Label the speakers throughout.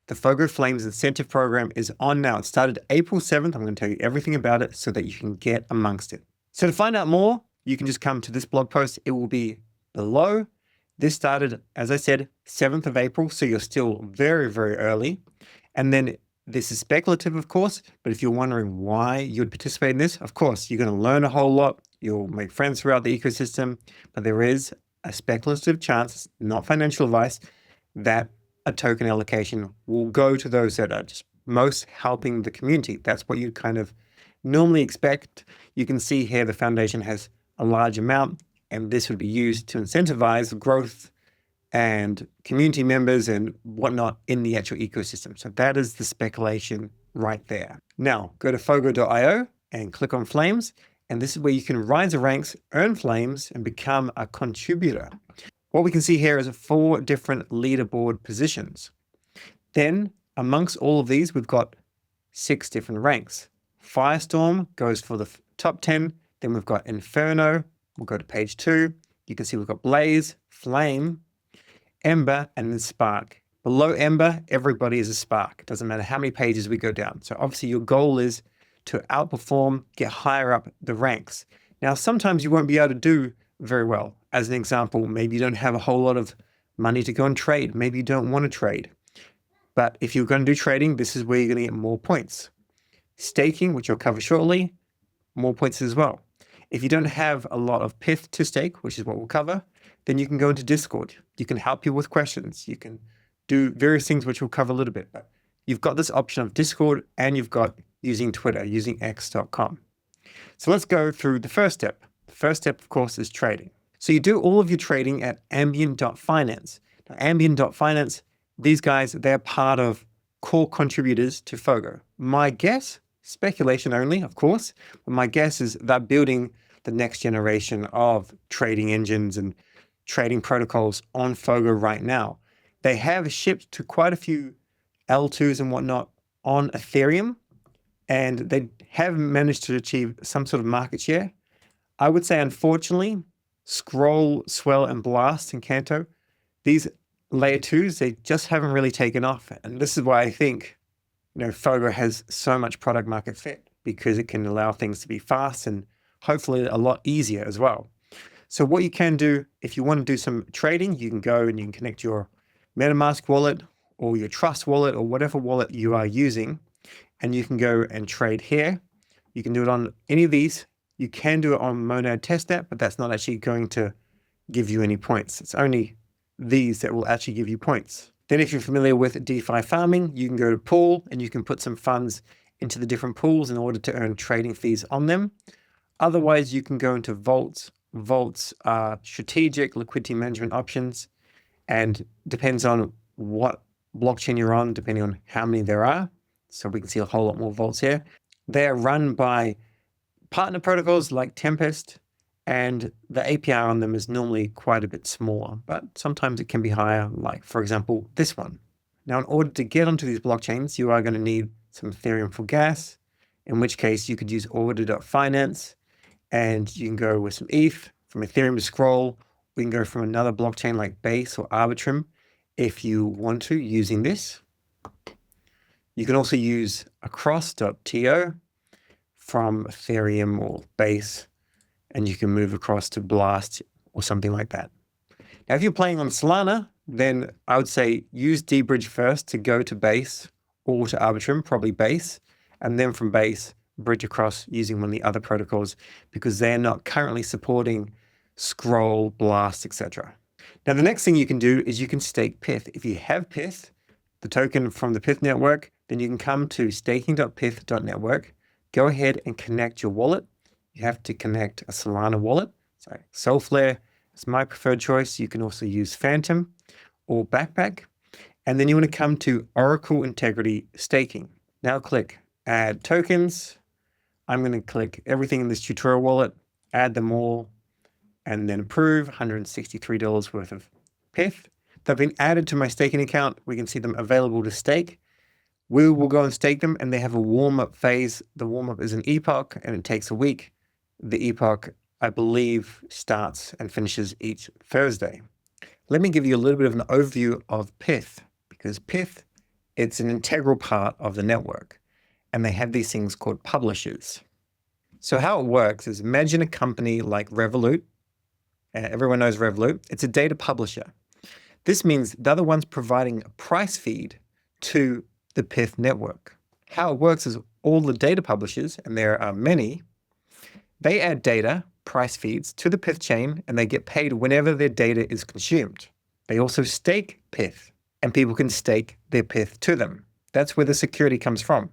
Speaker 1: The Fogo Flames incentive program is on now. It started April 7th. I'm going to tell you everything about it so that you can get amongst it. So to find out more, you can just come to this blog post. It will be below. This started, as I said, 7th of April. So you're still very, very early. And then this is speculative, of course. But if you're wondering why you'd participate in this, of course, you're going to learn a whole lot. You'll make friends throughout the ecosystem. But there is a speculative chance, not financial advice, that a token allocation will go to those that are just most helping the community. That's what you kind of normally expect. You can see here the foundation has a large amount, and this would be used to incentivize growth and community members and whatnot in the actual ecosystem. So that is the speculation right there. Now go to fogo.io and click on Flames. And this is where you can rise the ranks, earn flames, and become a contributor. What we can see here is 4 different leaderboard positions. Then amongst all of these, we've got 6 different ranks. Firestorm goes for the top 10. Then we've got Inferno. We'll go to page 2. You can see we've got Blaze, Flame, Ember, and then Spark. Below Ember, everybody is a Spark. It doesn't matter how many pages we go down. So obviously your goal is to outperform, get higher up the ranks. Now, sometimes you won't be able to do very well. As an example, maybe you don't have a whole lot of money to go and trade. Maybe you don't want to trade. But if you're going to do trading, this is where you're going to get more points. Staking, which I'll cover shortly, more points as well. If you don't have a lot of PYTH to stake, which is what we'll cover, then you can go into Discord. You can help people with questions. You can do various things, which we'll cover a little bit. But you've got this option of Discord, and you've got using Twitter, using x.com. So let's go through the first step. The first step, of course, is trading. So you do all of your trading at Ambient.finance. Now, Ambient.finance, these guys, they're part of core contributors to Fogo. My guess, speculation only, of course, but my guess is they're building the next generation of trading engines and trading protocols on Fogo right now. They have shipped to quite a few L2s and whatnot on Ethereum, and they have managed to achieve some sort of market share. I would say, unfortunately, Scroll, Swell, and Blast and Canto, these layer 2s, they just haven't really taken off. And this is why I think, Fogo has so much product market fit, because it can allow things to be fast and hopefully a lot easier as well. So what you can do, if you want to do some trading, you can go and you can connect your MetaMask wallet or your Trust wallet or whatever wallet you are using, and you can go and trade here. You can do it on any of these. You can do it on Monad Testnet, but that's not actually going to give you any points. It's only these that will actually give you points. Then if you're familiar with DeFi farming, you can go to pool and you can put some funds into the different pools in order to earn trading fees on them. Otherwise, you can go into vaults. Vaults are strategic liquidity management options, and depends on what blockchain you're on, depending on how many there are. So we can see a whole lot more vaults here. They are run by partner protocols like Tempest, and the API on them is normally quite a bit smaller, but sometimes it can be higher, like, for example, this one. Now, in order to get onto these blockchains, you are going to need some Ethereum for gas, in which case you could use order.finance, and you can go with some ETH from Ethereum to Scroll. We can go from another blockchain like Base or Arbitrum if you want to, using this. You can also use across.to from Ethereum or Base, and you can move across to Blast or something like that. Now, if you're playing on Solana, then I would say use dBridge first to go to Base or to Arbitrum, probably Base, and then from Base, bridge across using one of the other protocols, because they're not currently supporting Scroll, Blast, etc. Now, the next thing you can do is you can stake PYTH. If you have PYTH, the token from the PYTH network, then you can come to staking.pyth.network, go ahead and connect your wallet. You have to connect a Solana wallet. So Soulflare is my preferred choice. You can also use Phantom or Backpack. And then you want to come to Oracle Integrity Staking. Now click Add Tokens. I'm going to click everything in this tutorial wallet, add them all, and then approve. $163 worth of PYTH. They've been added to my staking account. We can see them available to stake. We will go and stake them, and they have a warm-up phase. The warm-up is an epoch, and it takes a week. The epoch, I believe, starts and finishes each Thursday. Let me give you a little bit of an overview of PYTH, because PYTH It's an integral part of the network, and they have these things called publishers. So how it works is, imagine a company like Revolut. Everyone knows Revolut. It's a data publisher. This means they're the ones providing a price feed to the PYTH network. How it works is all the data publishers, and there are many, they add data, price feeds, to the PYTH chain, and they get paid whenever their data is consumed. They also stake PYTH, and people can stake their PYTH to them. That's where the security comes from.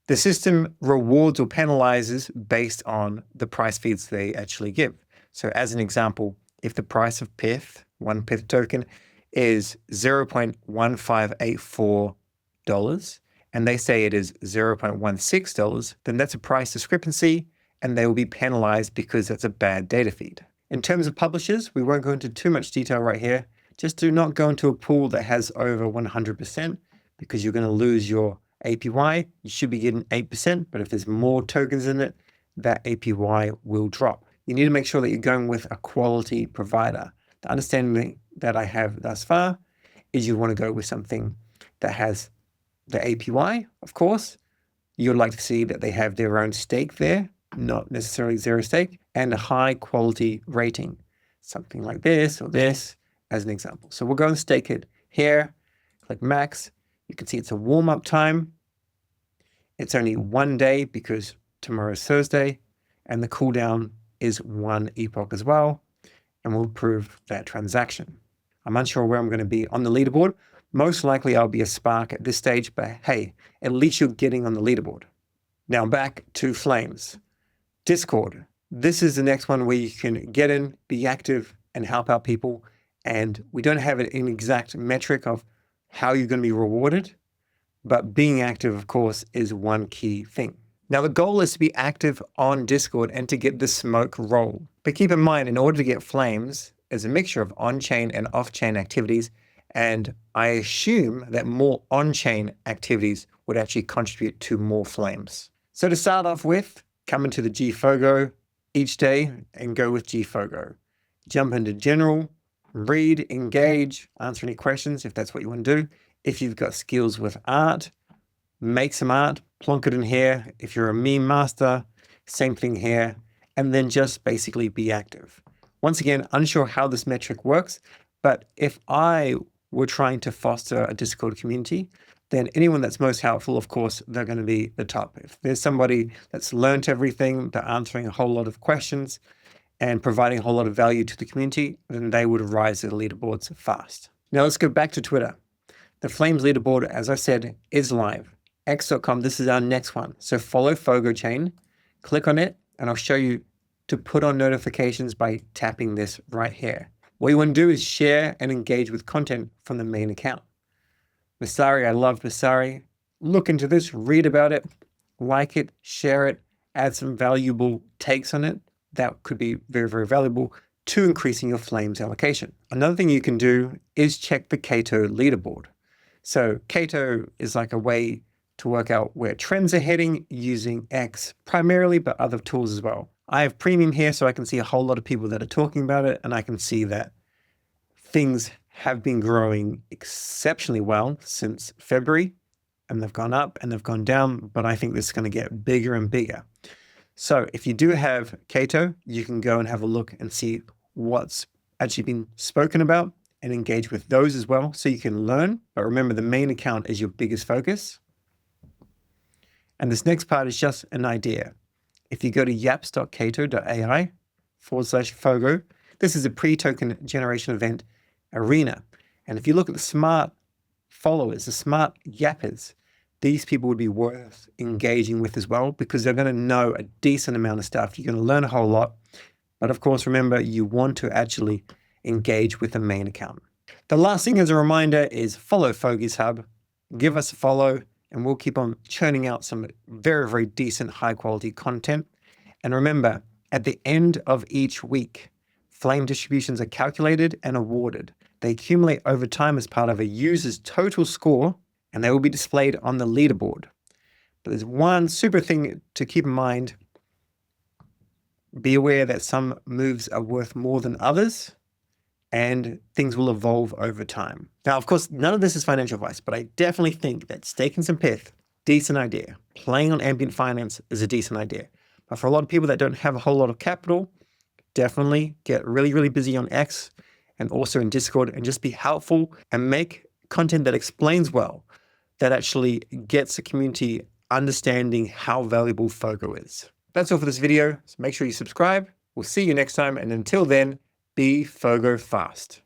Speaker 1: The system rewards or penalizes based on the price feeds they actually give. So as an example, if the price of PYTH, one PYTH token, is $0.1584, and they say it is $0.16, then that's a price discrepancy, and they will be penalized because that's a bad data feed. In terms of publishers, we won't go into too much detail right here. Just do not go into a pool that has over 100%, because you're going to lose your APY. You should be getting 8%, but if there's more tokens in it, that APY will drop. You need to make sure that you're going with a quality provider. The understanding that I have thus far is you want to go with something that has the APY, of course. You'd like to see that they have their own stake there, not necessarily zero stake, and a high quality rating. Something like this or this as an example. So we'll go and stake it here, click max. You can see it's a warm-up time. It's only 1 day because tomorrow's Thursday, and the cooldown is 1 epoch as well, and we'll approve that transaction. I'm unsure where I'm going to be on the leaderboard. Most likely I'll be a spark at this stage, but hey, at least you're getting on the leaderboard. Now back to Flames. Discord. This is the next one where you can get in, be active, and help out people. And we don't have an exact metric of how you're going to be rewarded, but being active, of course, is one key thing. Now, the goal is to be active on Discord and to get the smoke roll. But keep in mind, in order to get Flames, there's a mixture of on-chain and off-chain activities, and I assume that more on-chain activities would actually contribute to more Flames. So to start off with, come into the iFogo each day and go with iFogo. Jump into general, read, engage, answer any questions if that's what you want to do. If you've got skills with art, make some art, plonk it in here. If you're a meme master, same thing here. And then just basically be active. Once again, unsure how this metric works, but if I were trying to foster a Discord community, then anyone that's most helpful, of course, they're going to be the top. If there's somebody that's learned everything, they're answering a whole lot of questions and providing a whole lot of value to the community, then they would rise to the leaderboards fast. Now let's go back to Twitter. The Flames leaderboard, as I said, is live. X.com, this is our next one. So follow Fogo chain, click on it, and I'll show you to put on notifications by tapping this right here. What you want to do is share and engage with content from the main account. Masari, I love Masari. Look into this, read about it, like it, share it, add some valuable takes on it. That could be very, very valuable to increasing your Flames allocation. Another thing you can do is check the Cato leaderboard. So Cato is like a way to work out where trends are heading using X primarily, but other tools as well. I have premium here, so I can see a whole lot of people that are talking about it, and I can see that things have been growing exceptionally well since February, and they've gone up and they've gone down, but I think this is going to get bigger and bigger. So if you do have Cato, you can go and have a look and see what's actually been spoken about and engage with those as well, so you can learn. But remember, the main account is your biggest focus. And this next part is just an idea. If you go to yaps.cato.ai/Fogo, this is a pre-token generation event arena. And if you look at the smart followers, the smart yappers, these people would be worth engaging with as well, because they're going to know a decent amount of stuff. You're going to learn a whole lot. But of course, remember, you want to actually engage with the main account. The last thing as a reminder is follow Fogees Hub. Give us a follow, and we'll keep on churning out some very, very decent, high-quality content. And remember, at the end of each week, Flame distributions are calculated and awarded. They accumulate over time as part of a user's total score, and they will be displayed on the leaderboard. But there's one super thing to keep in mind. Be aware that some moves are worth more than others. and things will evolve over time. Now, of course, none of this is financial advice, but I definitely think that staking some PYTH, decent idea. Playing on Ambient Finance is a decent idea. But for a lot of people that don't have a whole lot of capital, definitely get really, really busy on X and also in Discord and just be helpful and make content that explains well, that actually gets the community understanding how valuable Fogo is. That's all for this video. So make sure you subscribe. We'll see you next time. And until then, be Fogo fast.